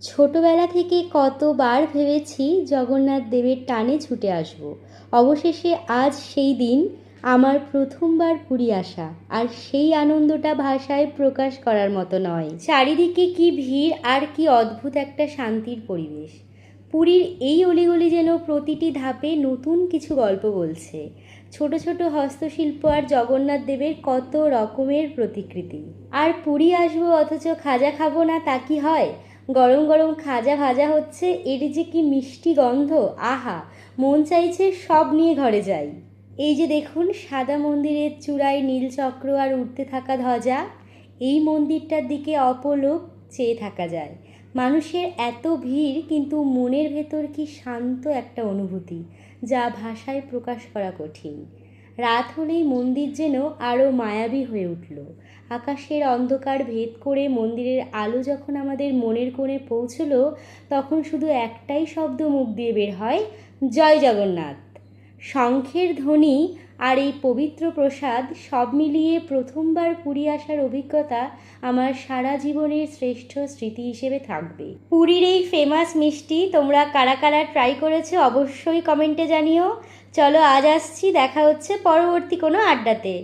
ছোটবেলা থেকে কতবার ভেবেছি জগন্নাথ দেবের টানে ছুটে আসব। অবশেষে আজ সেই দিন, আমার প্রথমবার পুরী আসা। আর সেই আনন্দটা ভাষায় প্রকাশ করার মতো নয়। চারিদিকে কি ভিড় আর কি অদ্ভুত একটা শান্তির পরিবেশ। পুরীর এই অলিগলি যেন প্রতিটি ধাপে নতুন কিছু গল্প বলছে। ছোট ছোট হস্তশিল্প আর জগন্নাথ দেবের কত রকমের প্রতিকৃতি। আর পুরী আসবো অথচ খাজা খাবো না, তা কি হয়? গরম গরম খাজা ভাজা হচ্ছে, এর যে কি মিষ্টি গন্ধ! আহা, মন চাইছে সব নিয়ে ঘরে যাই। এই যে দেখুন, সাদা মন্দিরের চূড়ায় নীল চক্র আর উঠতে থাকা ধ্বজা। এই মন্দিরটার দিকে অপলক চেয়ে থাকা যায়। মানুষের এত ভিড়, কিন্তু মনের ভেতর কি শান্ত একটা অনুভূতি, যা ভাষায় প্রকাশ করা কঠিন। রাত হলেই মন্দির যেন আরও মায়াবী হয়ে উঠল। আকাশের অন্ধকার ভেদ করে মন্দিরের আলো যখন আমাদের মনের কোণে পৌঁছলো, তখন শুধু একটাই শব্দ মুখ দিয়ে বের হয়, জয় জগন্নাথ। শঙ্খের ধ্বনি আর এই পবিত্র প্রসাদ সব মিলিয়ে প্রথমবার পুরী আসার অভিজ্ঞতা আমার সারা জীবনের শ্রেষ্ঠ স্মৃতি হিসেবে থাকবে। পুরীর এই ফেমাস মিষ্টি তোমরা কারা কারা ট্রাই করেছো অবশ্যই কমেন্টে জানিও। চলো, আজ আসছি, দেখা হচ্ছে পরবর্তী কোনো আড্ডাতে।